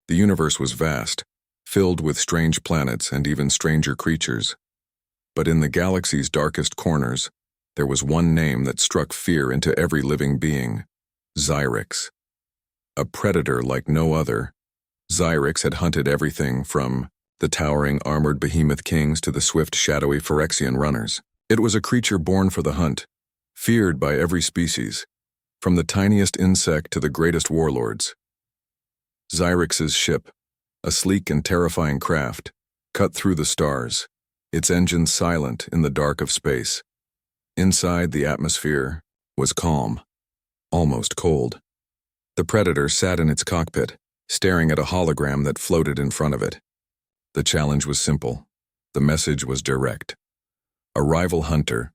The universe was vast, filled with strange planets and even stranger creatures. But in the galaxy's darkest corners, there was one name that struck fear into every living being: Xyrex. A predator like no other, Xyrex had hunted everything from the towering armored behemoth kings to the swift shadowy Phyrexian runners. It was a creature born for the hunt, feared by every species, from the tiniest insect to the greatest warlords. Xyrex's ship, a sleek and terrifying craft, cut through the stars, its engines silent in the dark of space. Inside, the atmosphere was calm, almost cold. The Predator sat in its cockpit, staring at a hologram that floated in front of it. The challenge was simple. The message was direct. A rival hunter,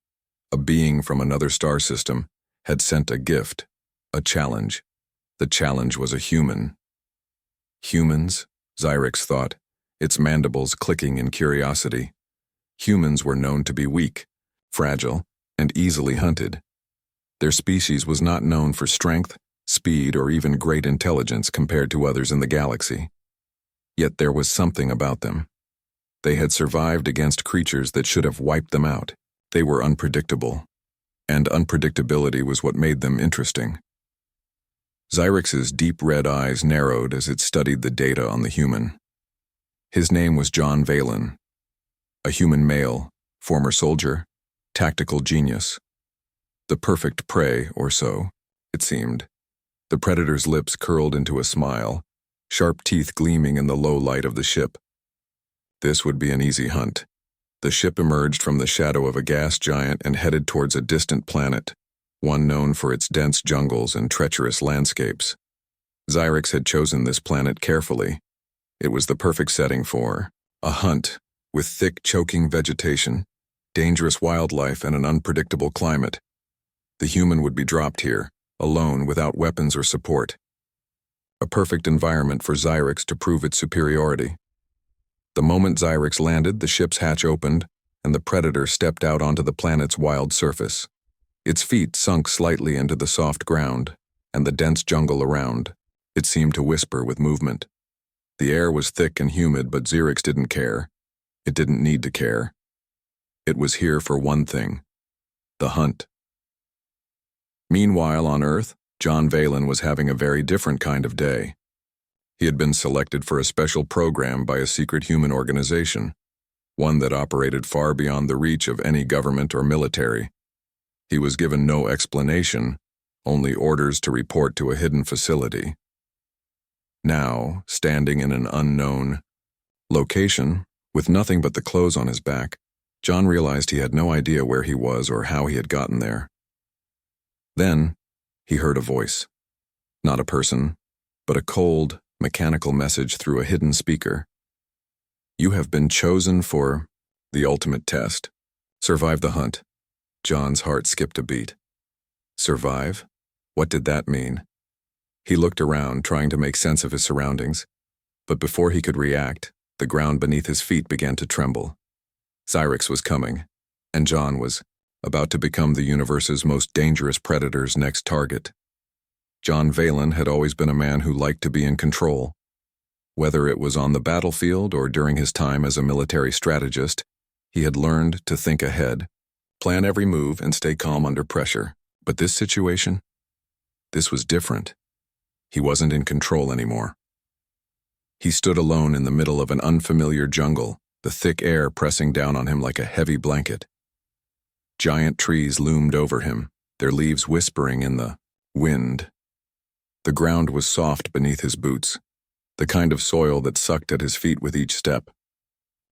a being from another star system, had sent a gift, a challenge. The challenge was a human. Humans, Xyrex thought, its mandibles clicking in curiosity. Humans were known to be weak, fragile, and easily hunted. Their species was not known for strength, speed, or even great intelligence compared to others in the galaxy. Yet there was something about them. They had survived against creatures that should have wiped them out. They were unpredictable, and unpredictability was what made them interesting. Xyrex's deep red eyes narrowed as it studied the data on the human. His name was John Valen, a human male, former soldier, tactical genius. The perfect prey, or so, it seemed. The Predator's lips curled into a smile, sharp teeth gleaming in the low light of the ship. This would be an easy hunt. The ship emerged from the shadow of a gas giant and headed towards a distant planet, one known for its dense jungles and treacherous landscapes. Xyrex had chosen this planet carefully. It was the perfect setting for a hunt with thick, choking vegetation, dangerous wildlife, and an unpredictable climate. The human would be dropped here, alone, without weapons or support. A perfect environment for Xyrex to prove its superiority. The moment Xyrex landed, the ship's hatch opened, and the Predator stepped out onto the planet's wild surface. Its feet sunk slightly into the soft ground, and the dense jungle around. It seemed to whisper with movement. The air was thick and humid, but Xyrex didn't care. It didn't need to care. It was here for one thing: the hunt. Meanwhile, on Earth, John Valen was having a very different kind of day. He had been selected for a special program by a secret human organization, one that operated far beyond the reach of any government or military. He was given no explanation, only orders to report to a hidden facility. Now, standing in an unknown location, with nothing but the clothes on his back, John realized he had no idea where he was or how he had gotten there. Then, he heard a voice. Not a person, but a cold, mechanical message through a hidden speaker. You have been chosen for the ultimate test. Survive the hunt. John's heart skipped a beat. Survive? What did that mean? He looked around, trying to make sense of his surroundings, but before he could react, the ground beneath his feet began to tremble. Xyrex was coming, and John was about to become the universe's most dangerous predator's next target. John Valen had always been a man who liked to be in control. Whether it was on the battlefield or during his time as a military strategist, he had learned to think ahead, plan every move, and stay calm under pressure. But this situation? This was different. He wasn't in control anymore. He stood alone in the middle of an unfamiliar jungle, the thick air pressing down on him like a heavy blanket. Giant trees loomed over him, their leaves whispering in the wind. The ground was soft beneath his boots, the kind of soil that sucked at his feet with each step.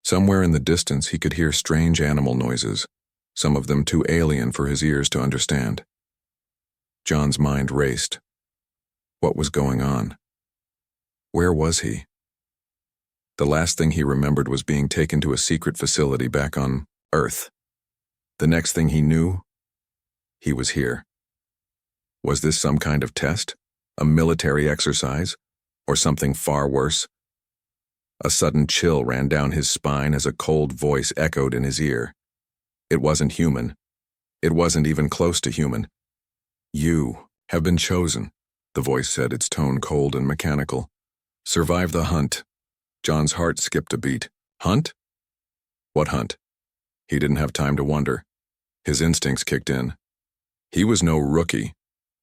Somewhere in the distance he could hear strange animal noises, some of them too alien for his ears to understand. John's mind raced. What was going on? Where was he? The last thing he remembered was being taken to a secret facility back on Earth. The next thing he knew, he was here. Was this some kind of test? A military exercise? Or something far worse? A sudden chill ran down his spine as a cold voice echoed in his ear. It wasn't human. It wasn't even close to human. You have been chosen, the voice said, its tone cold and mechanical. Survive the hunt. John's heart skipped a beat. Hunt? What hunt? He didn't have time to wonder. His instincts kicked in. He was no rookie.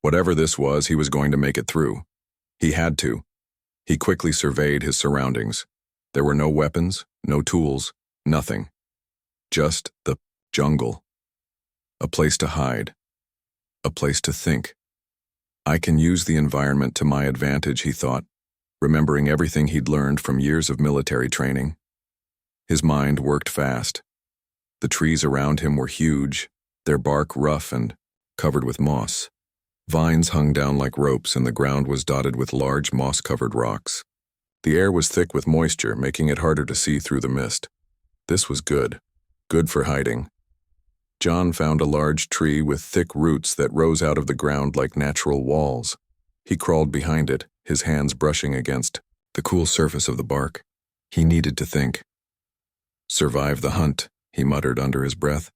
Whatever this was, he was going to make it through. He had to. He quickly surveyed his surroundings. There were no weapons, no tools, nothing. Just the jungle. A place to hide. A place to think. I can use the environment to my advantage, he thought, remembering everything he'd learned from years of military training. His mind worked fast. The trees around him were huge, their bark rough and covered with moss. Vines hung down like ropes and the ground was dotted with large moss-covered rocks. The air was thick with moisture, making it harder to see through the mist. This was good. Good for hiding. John found a large tree with thick roots that rose out of the ground like natural walls. He crawled behind it, his hands brushing against the cool surface of the bark. He needed to think. Survive the hunt, he muttered under his breath.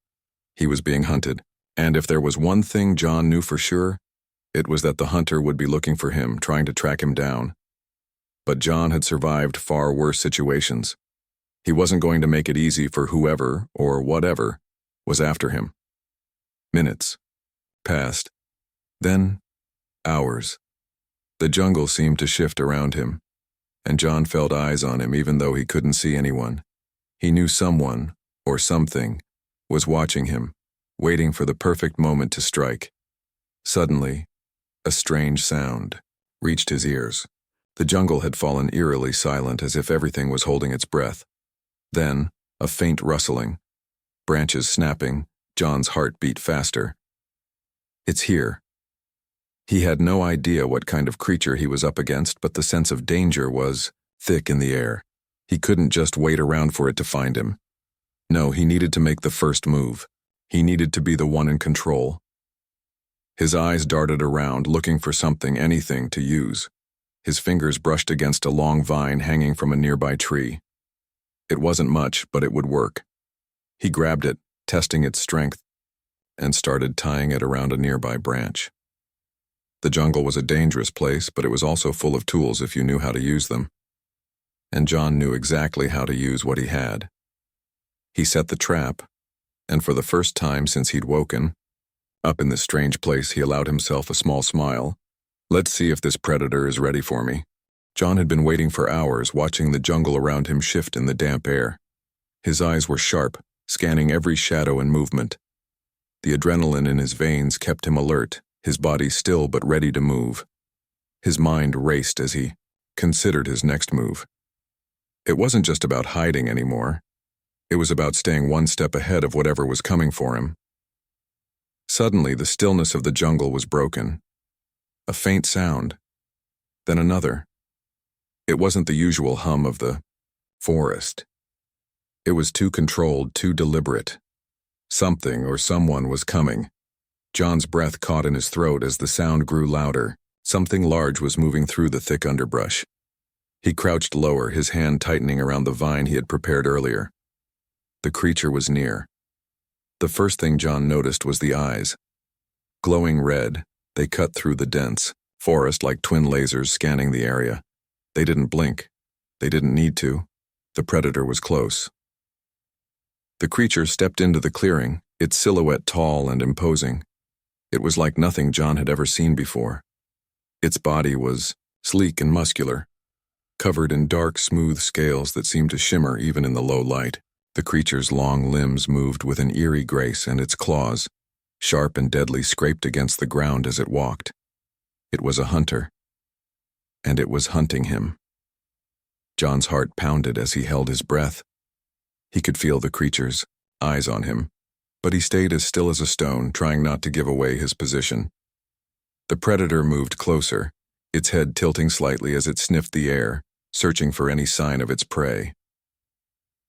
He was being hunted, and if there was one thing John knew for sure, it was that the hunter would be looking for him, trying to track him down. But John had survived far worse situations. He wasn't going to make it easy for whoever, or whatever, was after him. Minutes passed. Then, hours. The jungle seemed to shift around him, and John felt eyes on him even though he couldn't see anyone. He knew someone, or something, was watching him, waiting for the perfect moment to strike. Suddenly, a strange sound reached his ears. The jungle had fallen eerily silent as if everything was holding its breath. Then, a faint rustling. Branches snapping, John's heart beat faster. It's here. He had no idea what kind of creature he was up against, but the sense of danger was thick in the air. He couldn't just wait around for it to find him. No, he needed to make the first move. He needed to be the one in control. His eyes darted around, looking for something, anything to use. His fingers brushed against a long vine hanging from a nearby tree. It wasn't much, but it would work. He grabbed it, testing its strength, and started tying it around a nearby branch. The jungle was a dangerous place, but it was also full of tools if you knew how to use them. And John knew exactly how to use what he had. He set the trap, and for the first time since he'd woken, up in this strange place, he allowed himself a small smile. Let's see if this predator is ready for me. John had been waiting for hours, watching the jungle around him shift in the damp air. His eyes were sharp, scanning every shadow and movement. The adrenaline in his veins kept him alert, his body still but ready to move. His mind raced as he considered his next move. It wasn't just about hiding anymore. It was about staying one step ahead of whatever was coming for him. Suddenly, the stillness of the jungle was broken. A faint sound, then another. It wasn't the usual hum of the forest. It was too controlled, too deliberate. Something or someone was coming. John's breath caught in his throat as the sound grew louder. Something large was moving through the thick underbrush. He crouched lower, his hand tightening around the vine he had prepared earlier. The creature was near. The first thing John noticed was the eyes. Glowing red, they cut through the dense forest like twin lasers scanning the area. They didn't blink. They didn't need to. The predator was close. The creature stepped into the clearing, its silhouette tall and imposing. It was like nothing John had ever seen before. Its body was sleek and muscular, covered in dark, smooth scales that seemed to shimmer even in the low light. The creature's long limbs moved with an eerie grace, and its claws, sharp and deadly, scraped against the ground as it walked. It was a hunter, and it was hunting him. John's heart pounded as he held his breath. He could feel the creature's eyes on him, but he stayed as still as a stone, trying not to give away his position. The predator moved closer, its head tilting slightly as it sniffed the air, searching for any sign of its prey.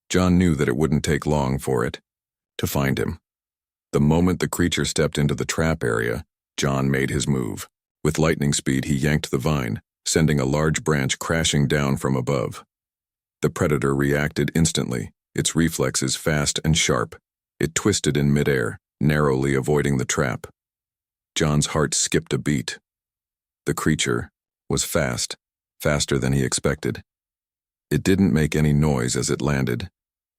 John knew that it wouldn't take long for it to find him. The moment the creature stepped into the trap area, John made his move. With lightning speed, he yanked the vine, sending a large branch crashing down from above. The predator reacted instantly, its reflexes fast and sharp. It twisted in midair, narrowly avoiding the trap. John's heart skipped a beat. The creature was fast, faster than he expected. It didn't make any noise as it landed,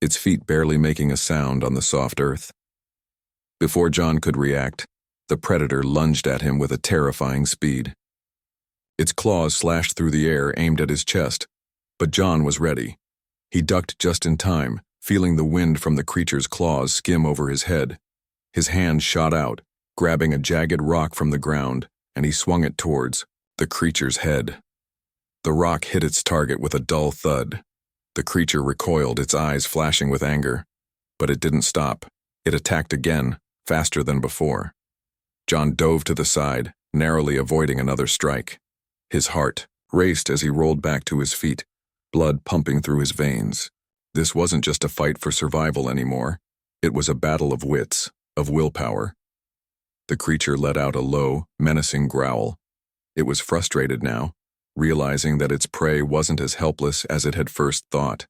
its feet barely making a sound on the soft earth. Before John could react, the predator lunged at him with a terrifying speed. Its claws slashed through the air, aimed at his chest, but John was ready. He ducked just in time, feeling the wind from the creature's claws skim over his head. His hand shot out, grabbing a jagged rock from the ground, and he swung it towards the creature's head. The rock hit its target with a dull thud. The creature recoiled, its eyes flashing with anger. But it didn't stop. It attacked again, faster than before. John dove to the side, narrowly avoiding another strike. His heart raced as he rolled back to his feet, blood pumping through his veins. This wasn't just a fight for survival anymore. It was a battle of wits, of willpower. The creature let out a low, menacing growl. It was frustrated now, realizing that its prey wasn't as helpless as it had first thought.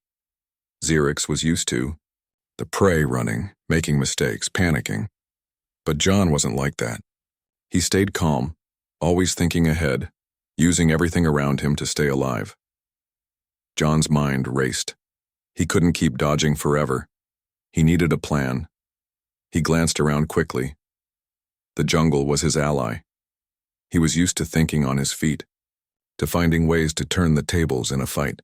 Xerix was used to the prey running, making mistakes, panicking. But John wasn't like that. He stayed calm, always thinking ahead, using everything around him to stay alive. John's mind raced. He couldn't keep dodging forever. He needed a plan. He glanced around quickly. The jungle was his ally. He was used to thinking on his feet, to finding ways to turn the tables in a fight.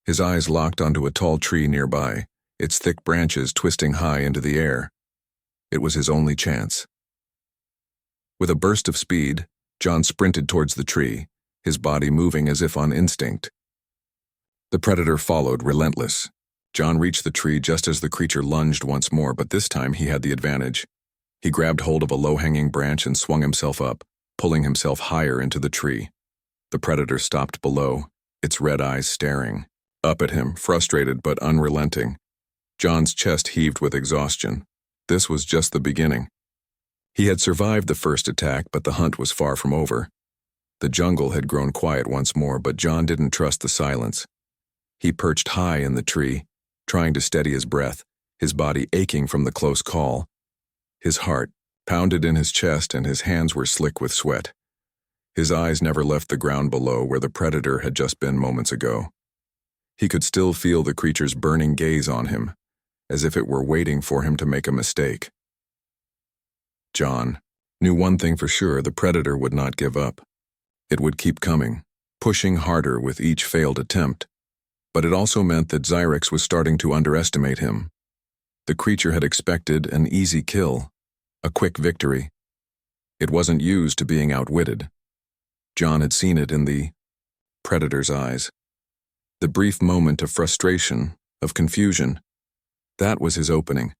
His eyes locked onto a tall tree nearby, its thick branches twisting high into the air. It was his only chance. With a burst of speed, John sprinted towards the tree, his body moving as if on instinct. The predator followed, relentless. John reached the tree just as the creature lunged once more, but this time he had the advantage. He grabbed hold of a low-hanging branch and swung himself up, pulling himself higher into the tree. The predator stopped below, its red eyes staring up at him, frustrated but unrelenting. John's chest heaved with exhaustion. This was just the beginning. He had survived the first attack, but the hunt was far from over. The jungle had grown quiet once more, but John didn't trust the silence. He perched high in the tree, trying to steady his breath, his body aching from the close call. His heart pounded in his chest and his hands were slick with sweat. His eyes never left the ground below where the predator had just been moments ago. He could still feel the creature's burning gaze on him, as if it were waiting for him to make a mistake. John knew one thing for sure: the predator would not give up. It would keep coming, pushing harder with each failed attempt. But it also meant that Xerix was starting to underestimate him. The creature had expected an easy kill, a quick victory. It wasn't used to being outwitted. John had seen it in the predator's eyes. The brief moment of frustration, of confusion, that was his opening.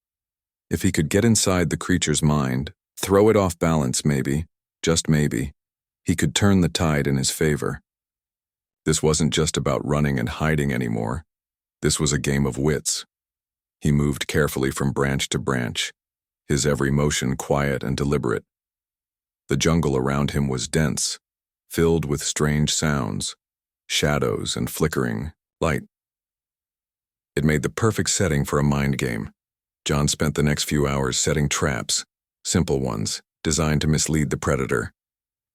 If he could get inside the creature's mind, throw it off balance maybe, just maybe, he could turn the tide in his favor. This wasn't just about running and hiding anymore. This was a game of wits. He moved carefully from branch to branch, his every motion quiet and deliberate. The jungle around him was dense, filled with strange sounds, shadows and flickering light. It made the perfect setting for a mind game. John spent the next few hours setting traps, simple ones, designed to mislead the predator.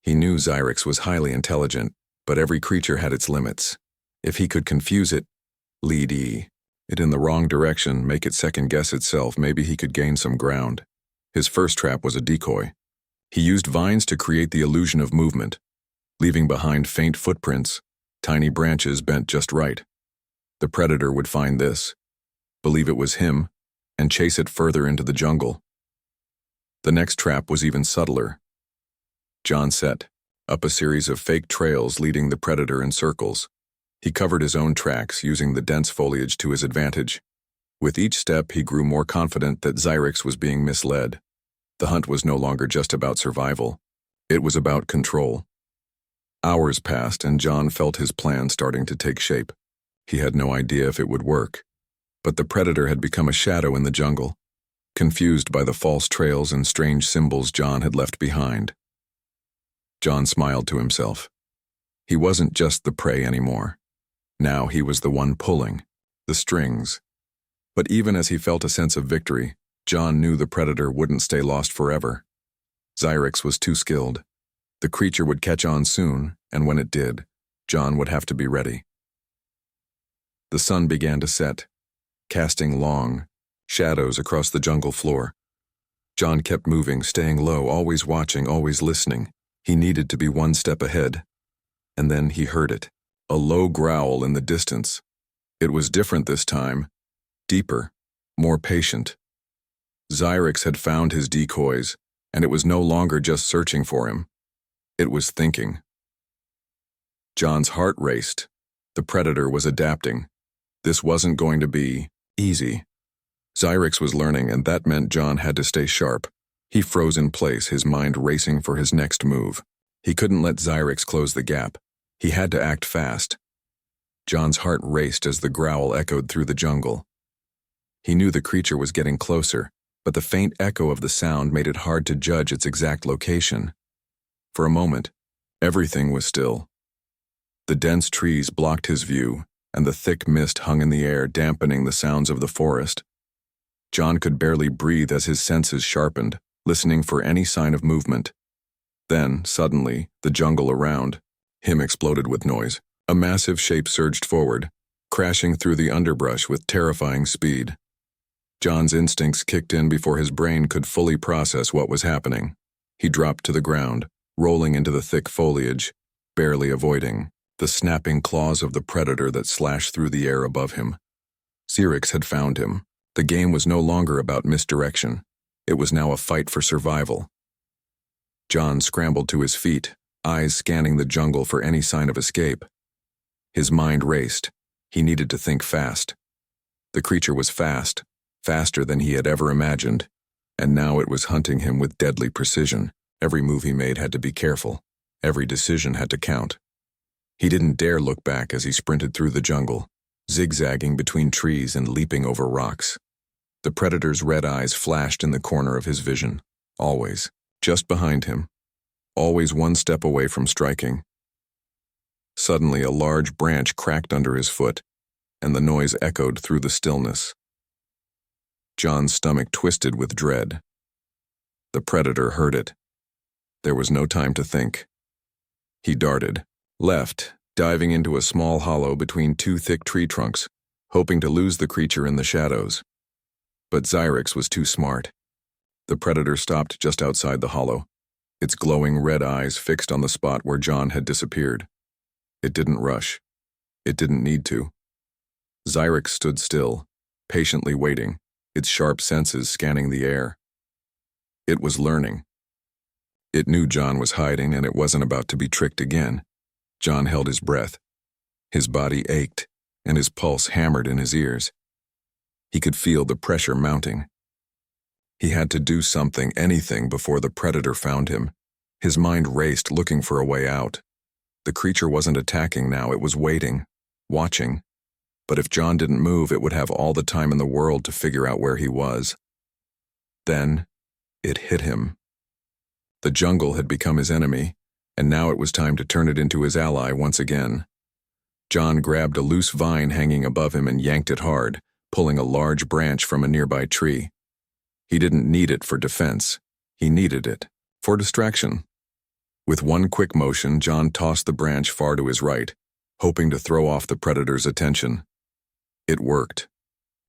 He knew Xerix was highly intelligent, but every creature had its limits. If he could confuse it, lead it in the wrong direction, make it second-guess itself, maybe he could gain some ground. His first trap was a decoy. He used vines to create the illusion of movement, leaving behind faint footprints, tiny branches bent just right. The predator would find this, believe it was him, and chase it further into the jungle. The next trap was even subtler. John set up a series of fake trails leading the predator in circles. He covered his own tracks, using the dense foliage to his advantage. With each step, he grew more confident that Xerix was being misled. The hunt was no longer just about survival. It was about control. Hours passed, and John felt his plan starting to take shape. He had no idea if it would work. But the predator had become a shadow in the jungle, confused by the false trails and strange symbols John had left behind. John smiled to himself. He wasn't just the prey anymore. Now he was the one pulling the strings. But even as he felt a sense of victory, John knew the predator wouldn't stay lost forever. Xerix was too skilled. The creature would catch on soon, and when it did, John would have to be ready. The sun began to set, casting long shadows across the jungle floor. John kept moving, staying low, always watching, always listening. He needed to be one step ahead. And then he heard it, a low growl in the distance. It was different this time, deeper, more patient. Xyrix had found his decoys, and it was no longer just searching for him. It was thinking. John's heart raced. The predator was adapting. This wasn't going to be easy. Xyrix was learning, and that meant John had to stay sharp. He froze in place, his mind racing for his next move. He couldn't let Xyrix close the gap. He had to act fast. John's heart raced as the growl echoed through the jungle. He knew the creature was getting closer, but the faint echo of the sound made it hard to judge its exact location. For a moment, everything was still. The dense trees blocked his view, and the thick mist hung in the air, dampening the sounds of the forest. John could barely breathe as his senses sharpened, listening for any sign of movement. Then, suddenly, the jungle around him exploded with noise. A massive shape surged forward, crashing through the underbrush with terrifying speed. John's instincts kicked in before his brain could fully process what was happening. He dropped to the ground, rolling into the thick foliage, barely avoiding the snapping claws of the predator that slashed through the air above him. Xyrix had found him. The game was no longer about misdirection. It was now a fight for survival. John scrambled to his feet, eyes scanning the jungle for any sign of escape. His mind raced. He needed to think fast. The creature was fast, faster than he had ever imagined, and now it was hunting him with deadly precision. Every move he made had to be careful. Every decision had to count. He didn't dare look back as he sprinted through the jungle, zigzagging between trees and leaping over rocks. The predator's red eyes flashed in the corner of his vision, always, just behind him, always one step away from striking. Suddenly, a large branch cracked under his foot, and the noise echoed through the stillness. John's stomach twisted with dread. The predator heard it. There was no time to think. He darted, left, diving into a small hollow between two thick tree trunks, hoping to lose the creature in the shadows. But Xyrix was too smart. The predator stopped just outside the hollow, its glowing red eyes fixed on the spot where John had disappeared. It didn't rush. It didn't need to. Xyrix stood still, patiently waiting, its sharp senses scanning the air. It was learning. It knew John was hiding, and it wasn't about to be tricked again. John held his breath. His body ached, and his pulse hammered in his ears. He could feel the pressure mounting. He had to do something, anything, before the predator found him. His mind raced, looking for a way out. The creature wasn't attacking now, it was waiting, watching. But if John didn't move, it would have all the time in the world to figure out where he was. Then, it hit him. The jungle had become his enemy, and now it was time to turn it into his ally once again. John grabbed a loose vine hanging above him and yanked it hard, pulling a large branch from a nearby tree. He didn't need it for defense. He needed it for distraction. With one quick motion, John tossed the branch far to his right, hoping to throw off the predator's attention. It worked.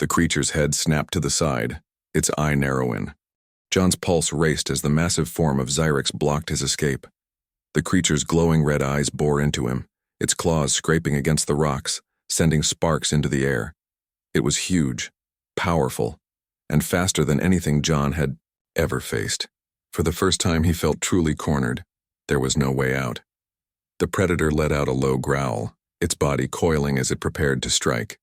The creature's head snapped to the side, its eye narrowing. John's pulse raced as the massive form of Xyrix blocked his escape. The creature's glowing red eyes bore into him, its claws scraping against the rocks, sending sparks into the air. It was huge, powerful, and faster than anything John had ever faced. For the first time, he felt truly cornered. There was no way out. The predator let out a low growl, its body coiling as it prepared to strike.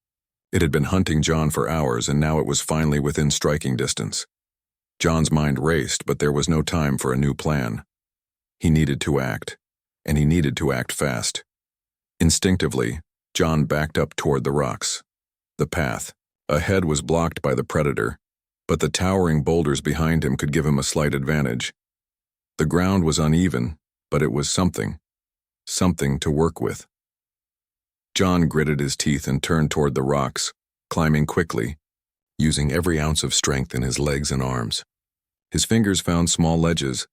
It had been hunting John for hours, and now it was finally within striking distance. John's mind raced, but there was no time for a new plan. He needed to act, and he needed to act fast. Instinctively, John backed up toward the rocks. The path ahead was blocked by the predator, but the towering boulders behind him could give him a slight advantage. The ground was uneven, but it was something to work with. John gritted his teeth and turned toward the rocks, climbing quickly, using every ounce of strength in his legs and arms. His fingers found small ledges,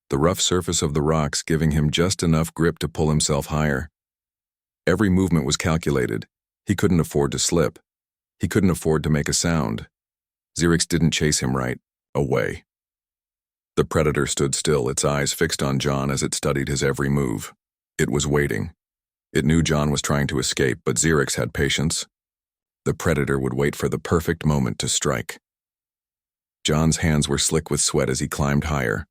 the rough surface of the rocks giving him just enough grip to pull himself higher. Every movement was calculated. He couldn't afford to slip. He couldn't afford to make a sound. Xerix didn't chase him right away. The predator stood still, its eyes fixed on John as it studied his every move. It was waiting. It knew John was trying to escape, but Xerix had patience. The predator would wait for the perfect moment to strike. John's hands were slick with sweat as he climbed higher.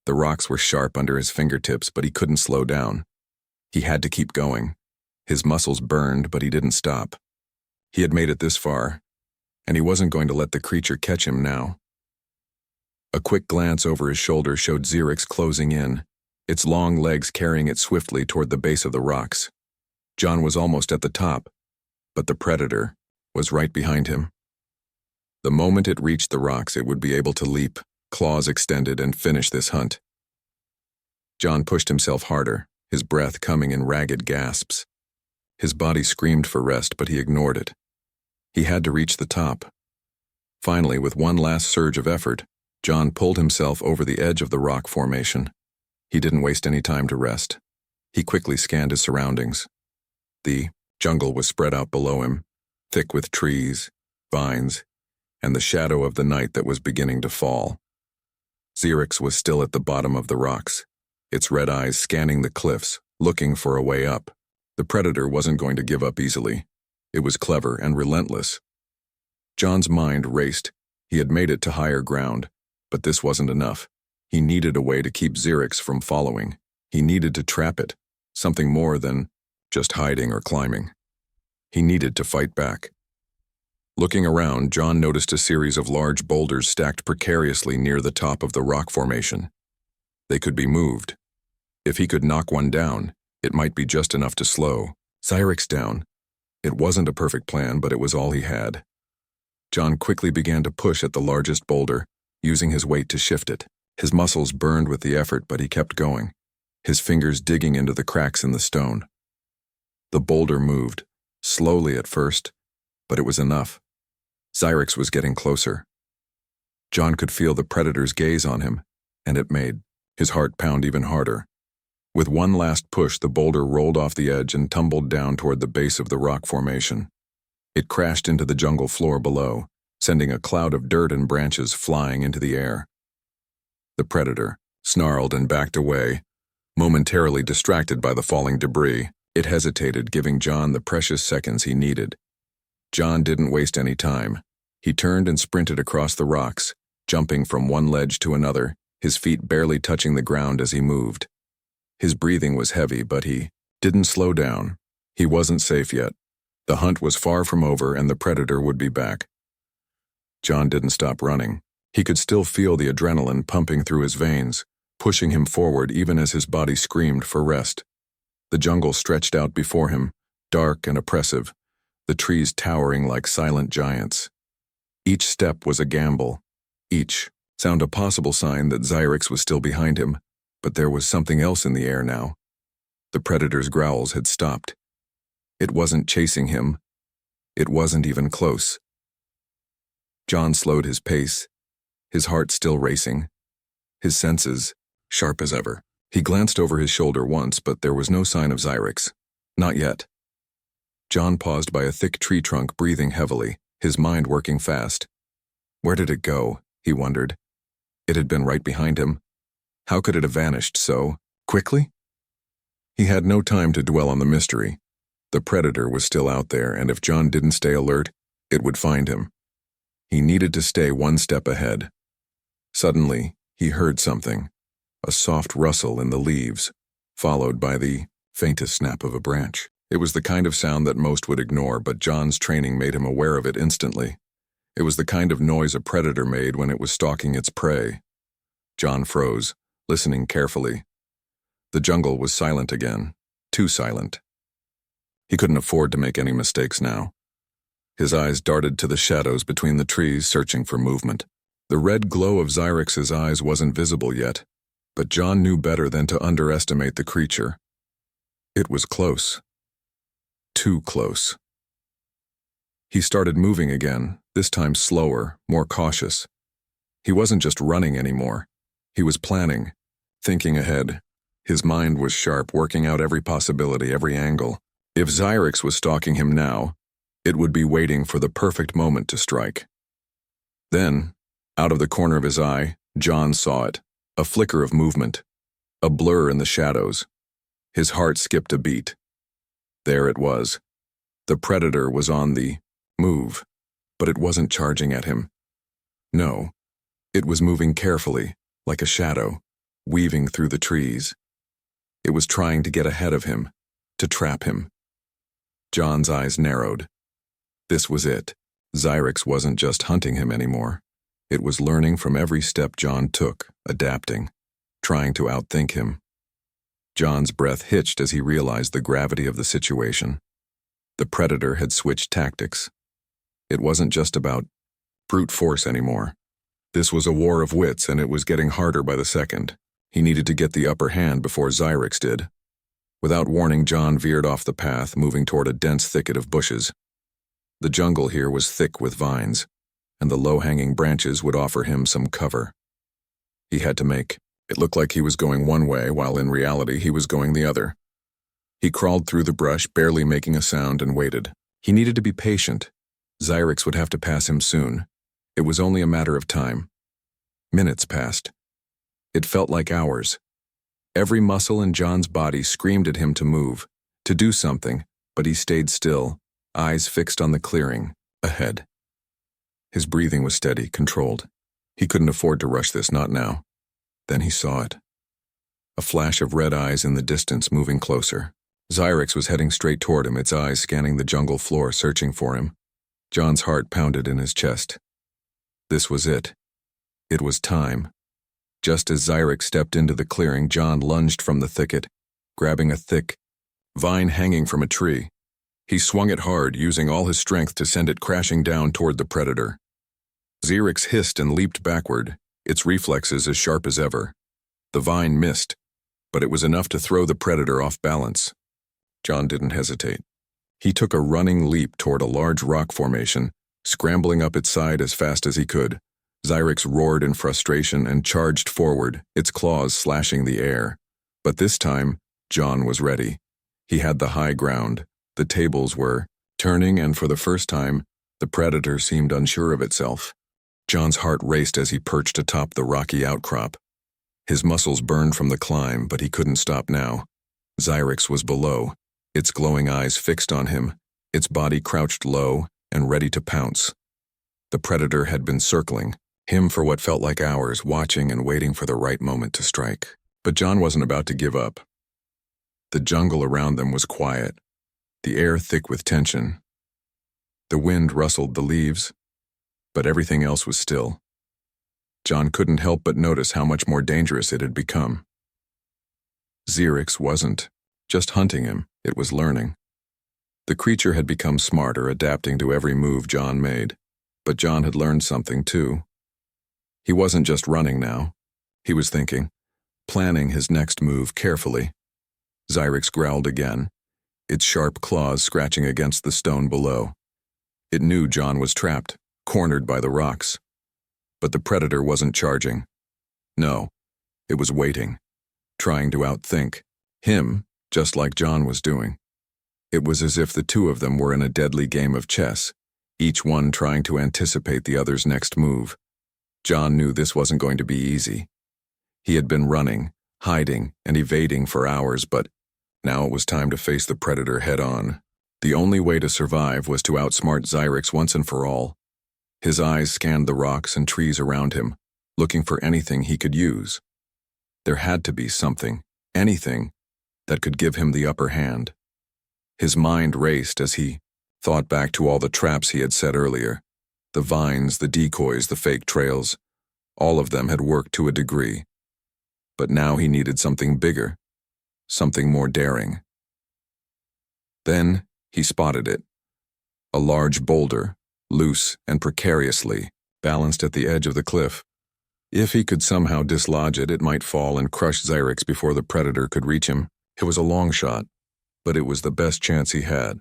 The rocks were sharp under his fingertips, but he couldn't slow down. He had to keep going. His muscles burned, but he didn't stop. He had made it this far, and he wasn't going to let the creature catch him now. A quick glance over his shoulder showed Xerix closing in, its long legs carrying it swiftly toward the base of the rocks. John was almost at the top, but the predator was right behind him. The moment it reached the rocks, it would be able to leap, claws extended, and finish this hunt. John pushed himself harder, his breath coming in ragged gasps. His body screamed for rest, but he ignored it. He had to reach the top. Finally, with one last surge of effort, John pulled himself over the edge of the rock formation. He didn't waste any time to rest. He quickly scanned his surroundings. The jungle was spread out below him, thick with trees, vines, and the shadow of the night that was beginning to fall. Xerix was still at the bottom of the rocks, its red eyes scanning the cliffs, looking for a way up. The predator wasn't going to give up easily. It was clever and relentless. John's mind raced. He had made it to higher ground, but this wasn't enough. He needed a way to keep Xerix from following. He needed to trap it, something more than just hiding or climbing. He needed to fight back. Looking around, John noticed a series of large boulders stacked precariously near the top of the rock formation. They could be moved. If he could knock one down, it might be just enough to slow Xerix down. It wasn't a perfect plan, but it was all he had. John quickly began to push at the largest boulder, using his weight to shift it. His muscles burned with the effort, but he kept going, his fingers digging into the cracks in the stone. The boulder moved, slowly at first, but it was enough. Xerix was getting closer. John could feel the predator's gaze on him, and it made his heart pound even harder. With one last push, the boulder rolled off the edge and tumbled down toward the base of the rock formation. It crashed into the jungle floor below, sending a cloud of dirt and branches flying into the air. The predator snarled and backed away, momentarily distracted by the falling debris. It hesitated, giving John the precious seconds he needed. John didn't waste any time. He turned and sprinted across the rocks, jumping from one ledge to another, his feet barely touching the ground as he moved. His breathing was heavy, but he didn't slow down. He wasn't safe yet. The hunt was far from over, and the predator would be back. John didn't stop running. He could still feel the adrenaline pumping through his veins, pushing him forward even as his body screamed for rest. The jungle stretched out before him, dark and oppressive, the trees towering like silent giants. Each step was a gamble. Each sound a possible sign that Xerix was still behind him, but there was something else in the air now. The predator's growls had stopped. It wasn't chasing him. It wasn't even close. John slowed his pace, his heart still racing, his senses sharp as ever. He glanced over his shoulder once, but there was no sign of Xerix. Not yet. John paused by a thick tree trunk, breathing heavily, his mind working fast. Where did it go? He wondered. It had been right behind him. How could it have vanished so quickly? He had no time to dwell on the mystery. The predator was still out there, and if John didn't stay alert, it would find him. He needed to stay one step ahead. Suddenly, he heard something, a soft rustle in the leaves, followed by the faintest snap of a branch. It was the kind of sound that most would ignore, but John's training made him aware of it instantly. It was the kind of noise a predator made when it was stalking its prey. John froze, listening carefully. The jungle was silent again, too silent. He couldn't afford to make any mistakes now. His eyes darted to the shadows between the trees, searching for movement. The red glow of Xerix's eyes wasn't visible yet, but John knew better than to underestimate the creature. It was close. Too close. He started moving again, this time slower, more cautious. He wasn't just running anymore. He was planning, thinking ahead. His mind was sharp, working out every possibility, every angle. If Xyrix was stalking him now, it would be waiting for the perfect moment to strike. Then, out of the corner of his eye, John saw it, a flicker of movement, a blur in the shadows. His heart skipped a beat. There it was. The predator was on the move, but it wasn't charging at him. No, it was moving carefully, like a shadow, weaving through the trees. It was trying to get ahead of him, to trap him. John's eyes narrowed. This was it. Xyrix wasn't just hunting him anymore. It was learning from every step John took, adapting, trying to outthink him. John's breath hitched as he realized the gravity of the situation. The predator had switched tactics. It wasn't just about brute force anymore. This was a war of wits, and it was getting harder by the second. He needed to get the upper hand before Xyrix did. Without warning, John veered off the path, moving toward a dense thicket of bushes. The jungle here was thick with vines, and the low-hanging branches would offer him some cover. He had to make. It looked like he was going one way, while in reality he was going the other. He crawled through the brush, barely making a sound, and waited. He needed to be patient. Xyrix would have to pass him soon. It was only a matter of time. Minutes passed. It felt like hours. Every muscle in John's body screamed at him to move, to do something, but he stayed still, eyes fixed on the clearing, ahead. His breathing was steady, controlled. He couldn't afford to rush this, not now. Then he saw it. A flash of red eyes in the distance, moving closer. Xyrix was heading straight toward him, its eyes scanning the jungle floor, searching for him. John's heart pounded in his chest. This was it. It was time. Just as Xyrix stepped into the clearing, John lunged from the thicket, grabbing a thick vine hanging from a tree. He swung it hard, using all his strength to send it crashing down toward the predator. Xyrix hissed and leaped backward, its reflexes as sharp as ever. The vine missed, but it was enough to throw the predator off balance. John didn't hesitate. He took a running leap toward a large rock formation, scrambling up its side as fast as he could. Xyrix roared in frustration and charged forward, its claws slashing the air. But this time, John was ready. He had the high ground. The tables were turning, and for the first time, the predator seemed unsure of itself. John's heart raced as he perched atop the rocky outcrop. His muscles burned from the climb, but he couldn't stop now. Xyrix was below, its glowing eyes fixed on him, its body crouched low and ready to pounce. The predator had been circling him for what felt like hours, watching and waiting for the right moment to strike. But John wasn't about to give up. The jungle around them was quiet, the air thick with tension. The wind rustled the leaves, but everything else was still. John couldn't help but notice how much more dangerous it had become. Xyrix wasn't just hunting him, it was learning. The creature had become smarter, adapting to every move John made. But John had learned something too. He wasn't just running now. He was thinking, planning his next move carefully. Xyrix growled again, its sharp claws scratching against the stone below. It knew John was trapped, cornered by the rocks. But the predator wasn't charging. No, it was waiting, trying to outthink him, just like John was doing. It was as if the two of them were in a deadly game of chess, each one trying to anticipate the other's next move. John knew this wasn't going to be easy. He had been running, hiding, and evading for hours, but now it was time to face the predator head-on. The only way to survive was to outsmart Xyrix once and for all. His eyes scanned the rocks and trees around him, looking for anything he could use. There had to be something, anything, that could give him the upper hand. His mind raced as he thought back to all the traps he had set earlier. The vines, the decoys, the fake trails, all of them had worked to a degree. But now he needed something bigger, something more daring. Then he spotted it. A large boulder, loose and precariously, balanced at the edge of the cliff. If he could somehow dislodge it, it might fall and crush Xyrix before the predator could reach him. It was a long shot, but it was the best chance he had.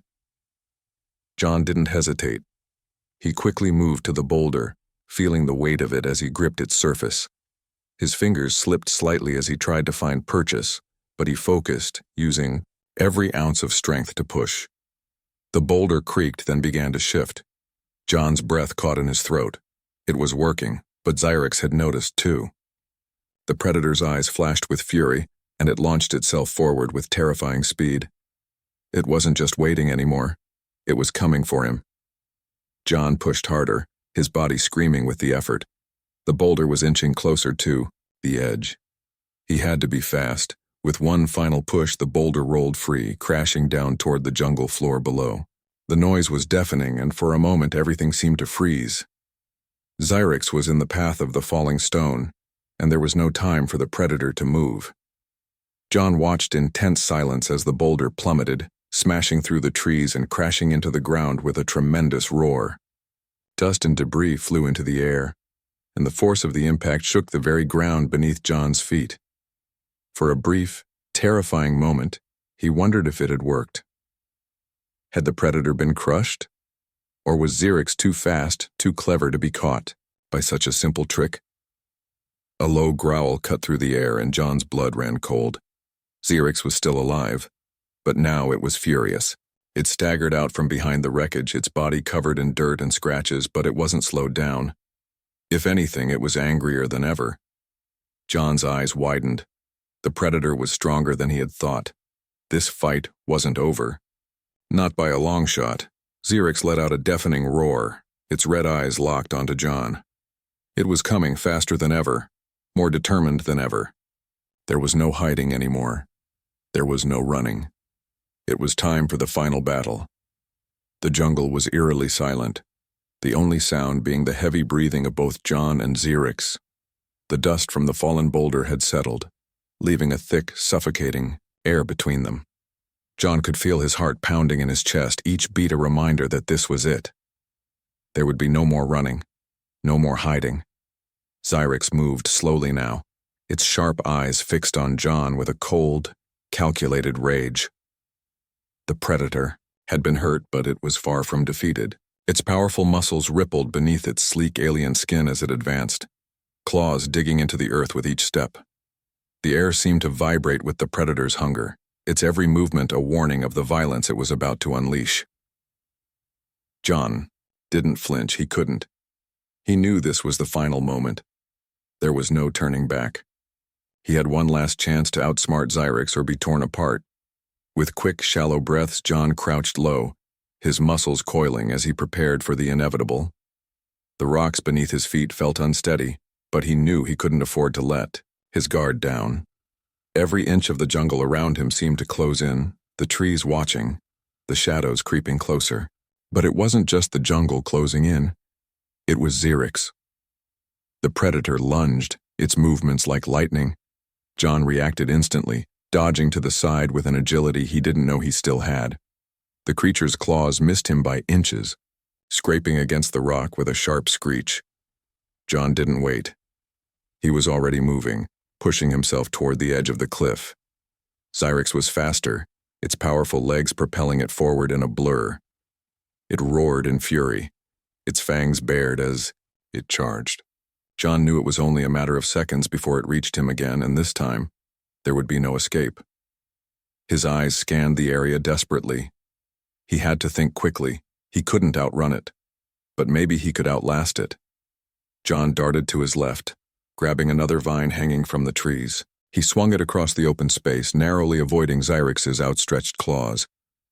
John didn't hesitate. He quickly moved to the boulder, feeling the weight of it as he gripped its surface. His fingers slipped slightly as he tried to find purchase, but he focused, using every ounce of strength to push. The boulder creaked, then began to shift. John's breath caught in his throat. It was working, but Xyrix had noticed too. The predator's eyes flashed with fury, and it launched itself forward with terrifying speed. It wasn't just waiting anymore. It was coming for him. John pushed harder, his body screaming with the effort. The boulder was inching closer to the edge. He had to be fast. With one final push, the boulder rolled free, crashing down toward the jungle floor below. The noise was deafening, and for a moment everything seemed to freeze. Xyrix was in the path of the falling stone, and there was no time for the predator to move. John watched in tense silence as the boulder plummeted, smashing through the trees and crashing into the ground with a tremendous roar. Dust and debris flew into the air, and the force of the impact shook the very ground beneath John's feet. For a brief, terrifying moment, he wondered if it had worked. Had the predator been crushed? Or was Xyrix too fast, too clever to be caught by such a simple trick? A low growl cut through the air, and John's blood ran cold. Xyrix was still alive, but now it was furious. It staggered out from behind the wreckage, its body covered in dirt and scratches, but it wasn't slowed down. If anything, it was angrier than ever. John's eyes widened. The predator was stronger than he had thought. This fight wasn't over. Not by a long shot. Xyrix let out a deafening roar, its red eyes locked onto John. It was coming faster than ever, more determined than ever. There was no hiding anymore. There was no running. It was time for the final battle. The jungle was eerily silent, the only sound being the heavy breathing of both John and Xyrix. The dust from the fallen boulder had settled, leaving a thick, suffocating air between them. John could feel his heart pounding in his chest, each beat a reminder that this was it. There would be no more running, no more hiding. Xyrix moved slowly now, its sharp eyes fixed on John with a cold, calculated rage. The predator had been hurt, but it was far from defeated. Its powerful muscles rippled beneath its sleek alien skin as it advanced, claws digging into the earth with each step. The air seemed to vibrate with the predator's hunger, its every movement a warning of the violence it was about to unleash. John didn't flinch. He couldn't. He knew this was the final moment. There was no turning back. He had one last chance to outsmart Xyrix or be torn apart. With quick, shallow breaths, John crouched low, his muscles coiling as he prepared for the inevitable. The rocks beneath his feet felt unsteady, but he knew he couldn't afford to let his guard down. Every inch of the jungle around him seemed to close in, the trees watching, the shadows creeping closer. But it wasn't just the jungle closing in. It was Xyrix. The predator lunged, its movements like lightning. John reacted instantly, dodging to the side with an agility he didn't know he still had. The creature's claws missed him by inches, scraping against the rock with a sharp screech. John didn't wait. He was already moving, pushing himself toward the edge of the cliff. Xyrix was faster, its powerful legs propelling it forward in a blur. It roared in fury, its fangs bared as it charged. John knew it was only a matter of seconds before it reached him again, and this time, there would be no escape. His eyes scanned the area desperately. He had to think quickly. He couldn't outrun it, but maybe he could outlast it. John darted to his left, grabbing another vine hanging from the trees. He swung it across the open space, narrowly avoiding Xyrix's outstretched claws.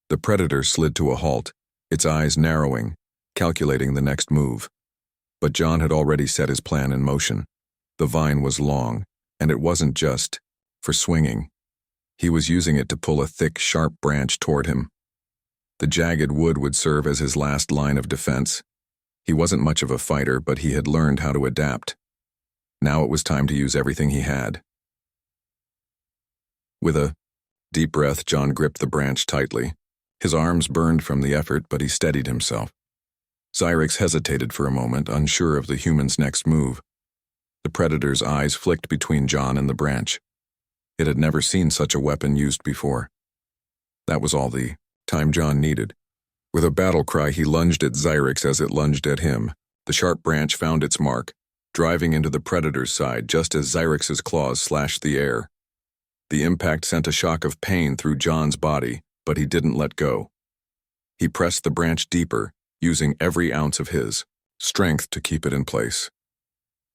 The predator slid to a halt, its eyes narrowing, calculating the next move. But John had already set his plan in motion. The vine was long, and it wasn't just for swinging. He was using it to pull a thick, sharp branch toward him. The jagged wood would serve as his last line of defense. He wasn't much of a fighter, but he had learned how to adapt. Now it was time to use everything he had. With a deep breath, John gripped the branch tightly. His arms burned from the effort, but he steadied himself. Xyrix hesitated for a moment, unsure of the human's next move. The predator's eyes flicked between John and the branch. It had never seen such a weapon used before. That was all the time John needed. With a battle cry, he lunged at Xyrix as it lunged at him. The sharp branch found its mark, driving into the predator's side just as Xyrix's claws slashed the air. The impact sent a shock of pain through John's body, but he didn't let go. He pressed the branch deeper, using every ounce of his strength to keep it in place.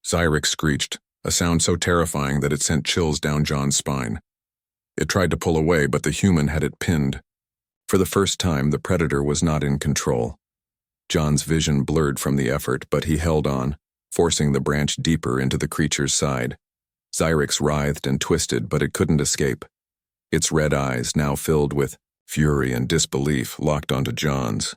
Xyrix screeched, a sound so terrifying that it sent chills down John's spine. It tried to pull away, but the human had it pinned. For the first time, the predator was not in control. John's vision blurred from the effort, but he held on, forcing the branch deeper into the creature's side. Xyrix writhed and twisted, but it couldn't escape. Its red eyes, now filled with fury and disbelief, locked onto John's.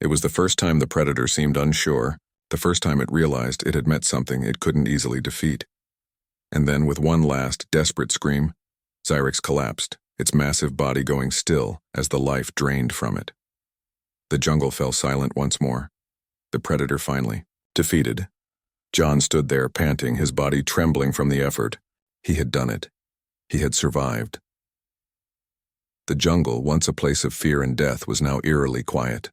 It was the first time the predator seemed unsure, the first time it realized it had met something it couldn't easily defeat. And then, with one last, desperate scream, Xyrix collapsed, its massive body going still as the life drained from it. The jungle fell silent once more. The predator finally defeated. John stood there, panting, his body trembling from the effort. He had done it. He had survived. The jungle, once a place of fear and death, was now eerily quiet.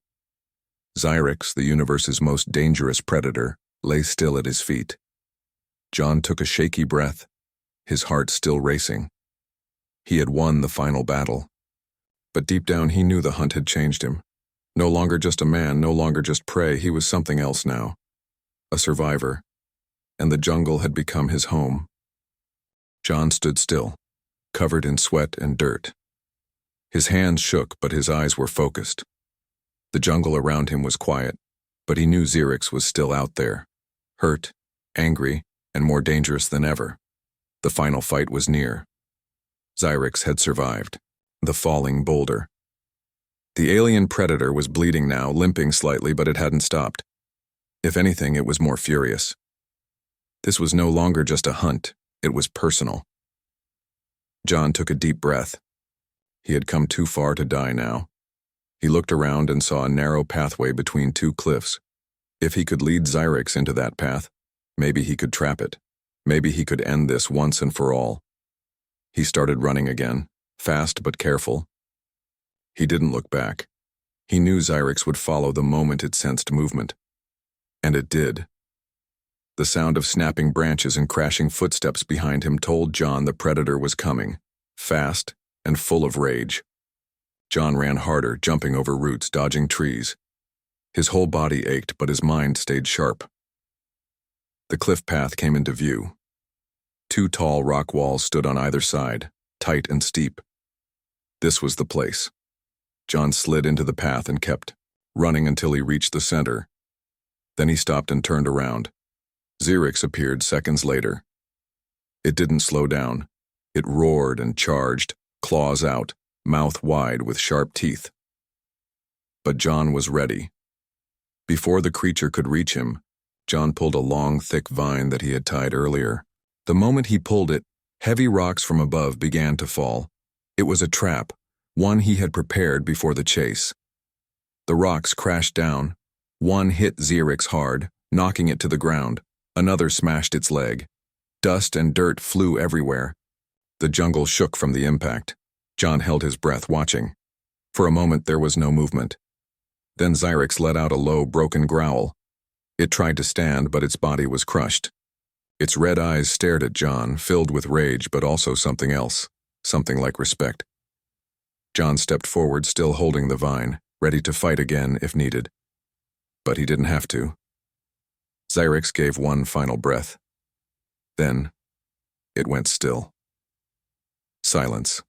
Xyrix, the universe's most dangerous predator, lay still at his feet. John took a shaky breath, his heart still racing. He had won the final battle. But deep down he knew the hunt had changed him. No longer just a man, no longer just prey, he was something else now. A survivor. And the jungle had become his home. John stood still, covered in sweat and dirt. His hands shook, but his eyes were focused. The jungle around him was quiet, but he knew Xyrix was still out there, hurt, angry, and more dangerous than ever. The final fight was near. Xyrix had survived. The falling boulder. The alien predator was bleeding now, limping slightly, but it hadn't stopped. If anything, it was more furious. This was no longer just a hunt, it was personal. John took a deep breath. He had come too far to die now. He looked around and saw a narrow pathway between two cliffs. If he could lead Xyrix into that path, maybe he could trap it. Maybe he could end this once and for all. He started running again, fast but careful. He didn't look back. He knew Xyrix would follow the moment it sensed movement. And it did. The sound of snapping branches and crashing footsteps behind him told John the predator was coming, fast and full of rage. John ran harder, jumping over roots, dodging trees. His whole body ached, but his mind stayed sharp. The cliff path came into view. Two tall rock walls stood on either side, tight and steep. This was the place. John slid into the path and kept running until he reached the center. Then he stopped and turned around. Xyrix appeared seconds later. It didn't slow down. It roared and charged, claws out, mouth wide with sharp teeth. But John was ready. Before the creature could reach him, John pulled a long, thick vine that he had tied earlier. The moment he pulled it, heavy rocks from above began to fall. It was a trap, one he had prepared before the chase. The rocks crashed down. One hit Xyrix hard, knocking it to the ground. Another smashed its leg. Dust and dirt flew everywhere. The jungle shook from the impact. John held his breath, watching. For a moment there was no movement. Then Xyrix let out a low, broken growl. It tried to stand, but its body was crushed. Its red eyes stared at John, filled with rage, but also something else, something like respect. John stepped forward, still holding the vine, ready to fight again if needed. But he didn't have to. Xyrix gave one final breath. Then, it went still. Silence.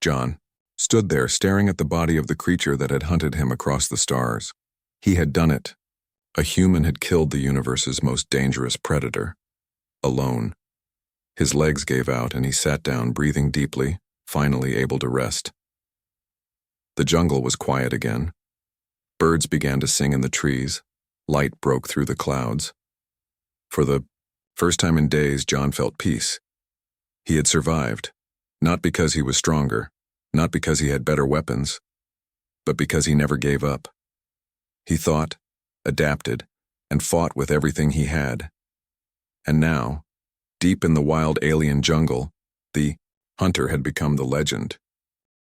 John stood there, staring at the body of the creature that had hunted him across the stars. He had done it. A human had killed the universe's most dangerous predator. Alone. His legs gave out and he sat down, breathing deeply, finally able to rest. The jungle was quiet again. Birds began to sing in the trees. Light broke through the clouds. For the first time in days, John felt peace. He had survived, not because he was stronger, not because he had better weapons, but because he never gave up. He thought, adapted, and fought with everything he had. And now, deep in the wild alien jungle, the hunter had become the legend.